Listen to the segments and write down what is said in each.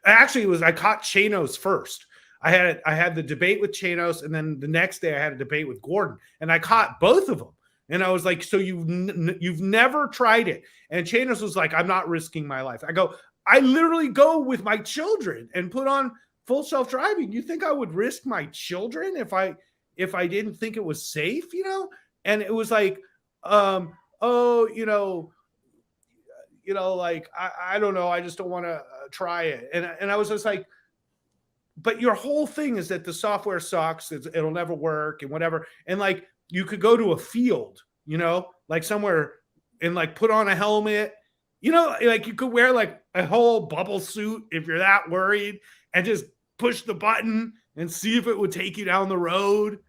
Actually, it was I caught Chanos first. I had the debate with Chanos, and then the next day I had a debate with Gordon, and I caught both of them. And I was like, "So you've never tried it?" And Chanos was like, "I'm not risking my life." I go, "I literally go with my children and put on full self-driving. You think I would risk my children if I didn't think it was safe, you know?" And it was like, oh, like I don't know, I just don't want to try it. And I was just like, but your whole thing is that the software sucks, it'll never work and whatever. And like you could go to a field, like somewhere and like put on a helmet, like you could wear like a whole bubble suit if you're that worried and just push the button and see if it would take you down the road,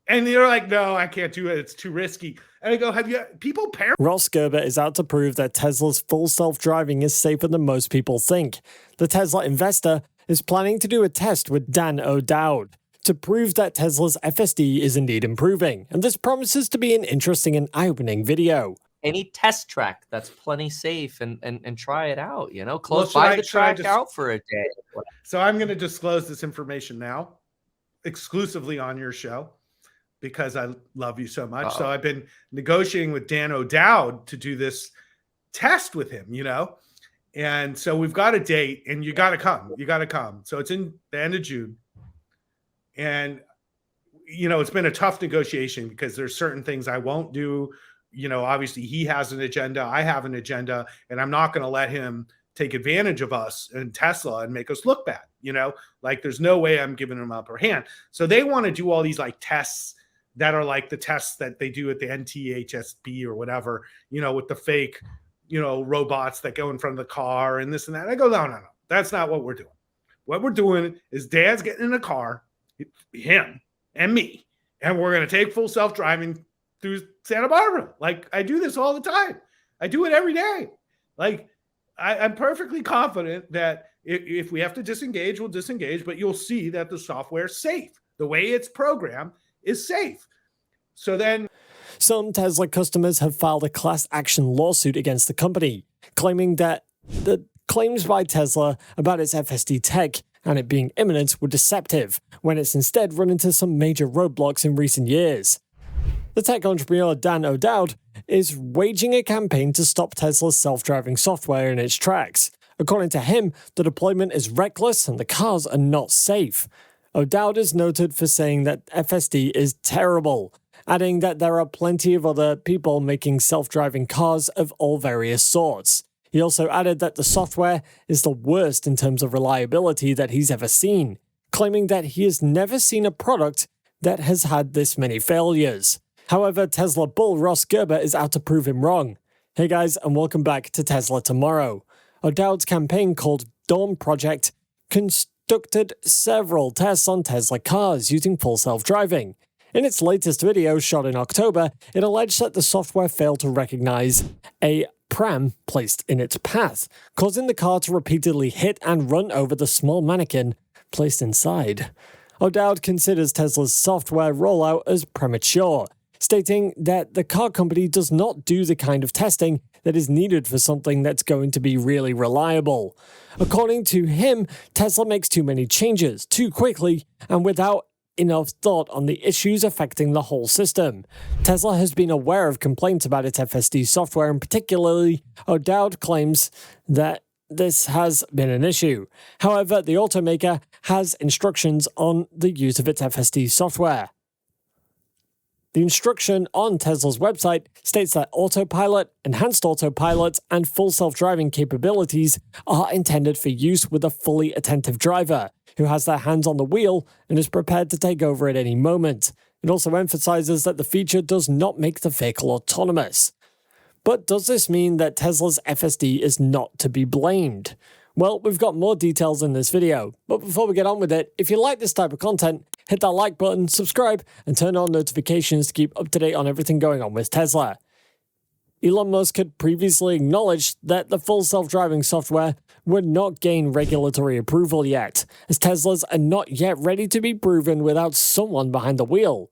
And you're like, "No, I can't do it. It's too risky." And I go, "Have you people perish?" Ross Gerber is out to prove that Tesla's full self-driving is safer than most people think. The Tesla investor is planning to do a test with Dan O'Dowd to prove that Tesla's FSD is indeed improving, and this promises to be an interesting and eye-opening video. Any test track that's plenty safe and try it out, buy the track out for a day. So I'm going to disclose this information now, exclusively on your show, because I love you so much. So I've been negotiating with Dan O'Dowd to do this test with him, And so we've got a date, and you got to come. You got to come. So it's in the end of June. And, it's been a tough negotiation because there's certain things I won't do. Obviously he has an agenda. I have an agenda, and I'm not going to let him take advantage of us and Tesla and make us look bad. Like there's no way I'm giving him upper hand. So they want to do all these like tests that are like the tests that they do at the NTHSB or whatever, with the fake, robots that go in front of the car and this and that. I go, no. That's not what we're doing. What we're doing is Dad's getting in a car, him and me, and we're going to take full self-driving through Santa Barbara. Like I do this all the time. I do it every day. Like I'm perfectly confident that if we have to disengage, we'll disengage, but you'll see that the software is safe. The way it's programmed is safe. So then some Tesla customers have filed a class action lawsuit against the company, claiming that the claims by Tesla about its FSD tech and it being imminent were deceptive, when it's instead run into some major roadblocks in recent years. The tech entrepreneur Dan O'Dowd is waging a campaign to stop Tesla's self-driving software in its tracks. According to him, the deployment is reckless and the cars are not safe. O'Dowd is noted for saying that FSD is terrible, adding that there are plenty of other people making self-driving cars of all various sorts. He also added that the software is the worst in terms of reliability that he's ever seen, claiming that he has never seen a product that has had this many failures. However, Tesla bull Ross Gerber is out to prove him wrong. Hey guys, and welcome back to Tesla Tomorrow. O'Dowd's campaign called Dawn Project conducted several tests on Tesla cars using full self-driving. In its latest video shot in October, it alleged that the software failed to recognize a pram placed in its path, causing the car to repeatedly hit and run over the small mannequin placed inside. O'Dowd considers Tesla's software rollout as premature, stating that the car company does not do the kind of testing that is needed for something that's going to be really reliable. According to him, Tesla makes too many changes too quickly and without enough thought on the issues affecting the whole system. Tesla has been aware of complaints about its FSD software, and particularly O'Dowd claims that this has been an issue. However, the automaker has instructions on the use of its FSD software. The instruction on Tesla's website states that autopilot, enhanced autopilot, and full self-driving capabilities are intended for use with a fully attentive driver who has their hands on the wheel and is prepared to take over at any moment. It also emphasizes that the feature does not make the vehicle autonomous. But does this mean that Tesla's FSD is not to be blamed? Well, we've got more details in this video, but before we get on with it, if you like this type of content, hit that like button, subscribe, and turn on notifications to keep up to date on everything going on with Tesla. Elon Musk had previously acknowledged that the full self-driving software would not gain regulatory approval yet, as Teslas are not yet ready to be proven without someone behind the wheel.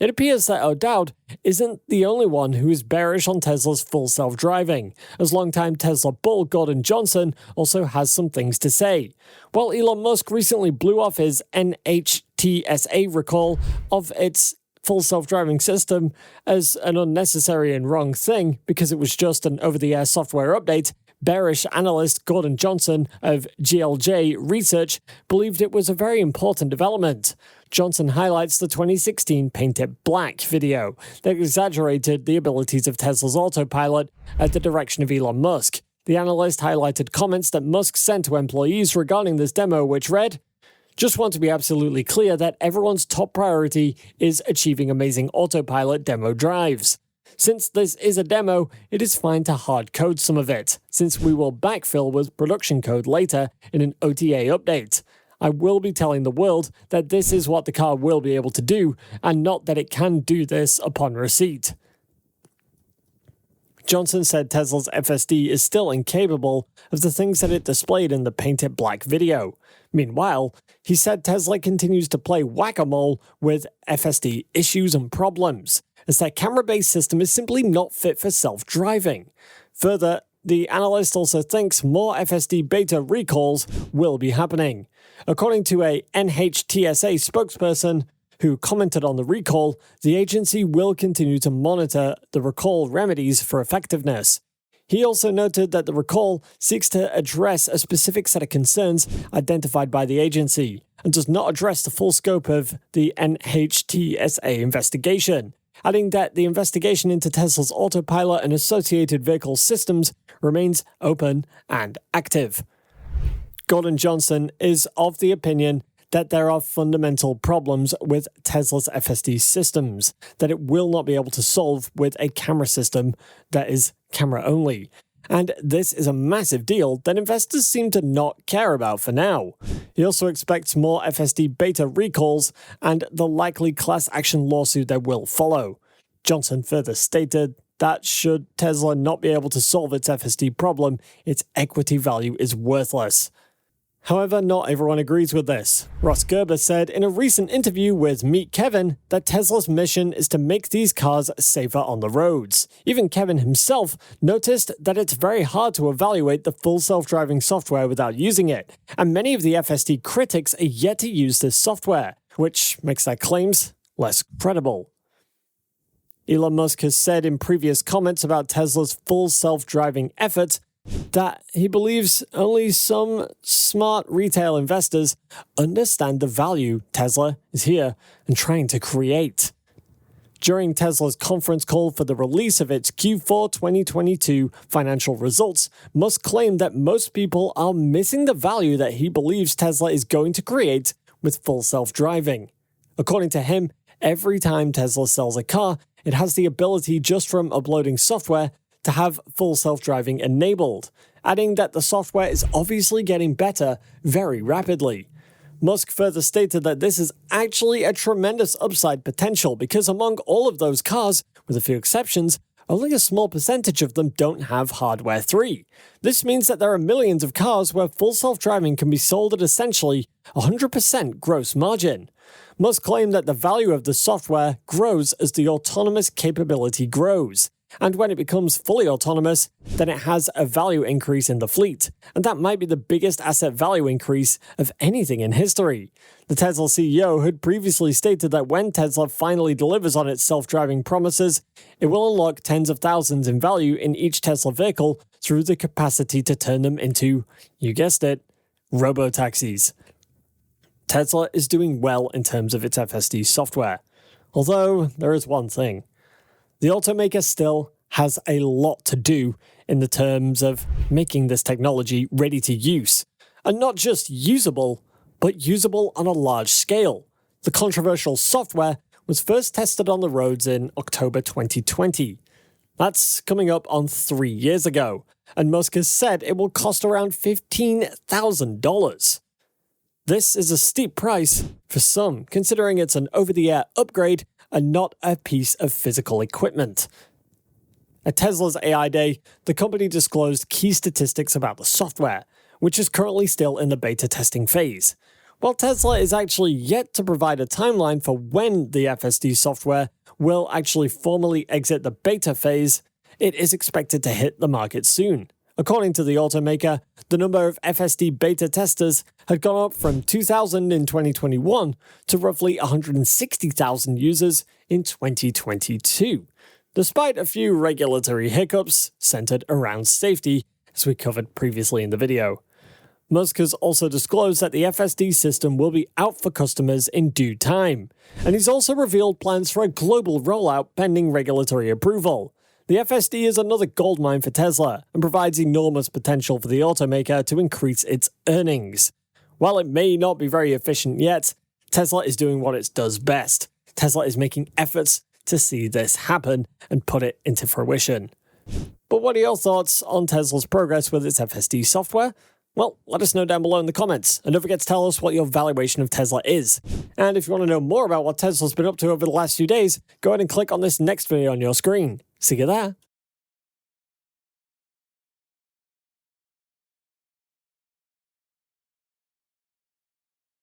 It appears that O'Dowd isn't the only one who is bearish on Tesla's full self-driving, as longtime Tesla bull Gordon Johnson also has some things to say. While Elon Musk recently blew off his TSLA recall of its full self-driving system as an unnecessary and wrong thing because it was just an over-the-air software update, bearish analyst Gordon Johnson of GLJ Research believed it was a very important development. Johnson highlights the 2016 Paint It Black video that exaggerated the abilities of Tesla's autopilot at the direction of Elon Musk. The analyst highlighted comments that Musk sent to employees regarding this demo, which read, "Just want to be absolutely clear that everyone's top priority is achieving amazing autopilot demo drives. Since this is a demo, it is fine to hard code some of it, since we will backfill with production code later in an OTA update. I will be telling the world that this is what the car will be able to do, and not that it can do this upon receipt." Johnson said Tesla's FSD is still incapable of the things that it displayed in the Paint It Black video. Meanwhile, he said Tesla continues to play whack-a-mole with FSD issues and problems, as their camera-based system is simply not fit for self-driving. Further, the analyst also thinks more FSD beta recalls will be happening. According to a NHTSA spokesperson who commented on the recall, the agency will continue to monitor the recall remedies for effectiveness. He also noted that the recall seeks to address a specific set of concerns identified by the agency and does not address the full scope of the NHTSA investigation, adding that the investigation into Tesla's autopilot and associated vehicle systems remains open and active. Gordon Johnson is of the opinion that there are fundamental problems with Tesla's FSD systems that it will not be able to solve with a camera system that is camera only. And this is a massive deal that investors seem to not care about for now. He also expects more FSD beta recalls and the likely class action lawsuit that will follow. Johnson further stated that should Tesla not be able to solve its FSD problem, its equity value is worthless. However, not everyone agrees with this. Ross Gerber said in a recent interview with Meet Kevin that Tesla's mission is to make these cars safer on the roads. Even Kevin himself noticed that it's very hard to evaluate the full self-driving software without using it, and many of the FSD critics are yet to use this software, which makes their claims less credible. Elon Musk has said in previous comments about Tesla's full self-driving efforts that he believes only some smart retail investors understand the value Tesla is here and trying to create. During Tesla's conference call for the release of its Q4 2022 financial results, Musk claimed that most people are missing the value that he believes Tesla is going to create with full self-driving. According to him, every time Tesla sells a car, it has the ability just from uploading software to have full self-driving enabled, adding that the software is obviously getting better very rapidly. Musk further stated that this is actually a tremendous upside potential because among all of those cars, with a few exceptions, only a small percentage of them don't have Hardware 3. This means that there are millions of cars where full self-driving can be sold at essentially 100% gross margin. Musk claimed that the value of the software grows as the autonomous capability grows. And when it becomes fully autonomous, then it has a value increase in the fleet, and that might be the biggest asset value increase of anything in history. The Tesla CEO had previously stated that when Tesla finally delivers on its self-driving promises, it will unlock tens of thousands in value in each Tesla vehicle through the capacity to turn them into, you guessed it, robo-taxis. Tesla is doing well in terms of its FSD software, although there is one thing. The automaker still has a lot to do in the terms of making this technology ready to use, and not just usable, but usable on a large scale. The controversial software was first tested on the roads in October 2020. That's coming up on 3 years ago, and Musk has said it will cost around $15,000. This is a steep price for some, considering it's an over-the-air upgrade and not a piece of physical equipment. At Tesla's AI Day, the company disclosed key statistics about the software, which is currently still in the beta testing phase. While Tesla is actually yet to provide a timeline for when the FSD software will actually formally exit the beta phase, it is expected to hit the market soon. According to the automaker, the number of FSD beta testers had gone up from 2,000 in 2021 to roughly 160,000 users in 2022, despite a few regulatory hiccups centered around safety, as we covered previously in the video. Musk has also disclosed that the FSD system will be out for customers in due time, and he's also revealed plans for a global rollout pending regulatory approval. The FSD is another goldmine for Tesla and provides enormous potential for the automaker to increase its earnings. While it may not be very efficient yet, Tesla is doing what it does best. Tesla is making efforts to see this happen and put it into fruition. But what are your thoughts on Tesla's progress with its FSD software? Well, let us know down below in the comments, and don't forget to tell us what your valuation of Tesla is. And if you want to know more about what Tesla's been up to over the last few days, go ahead and click on this next video on your screen. See you there.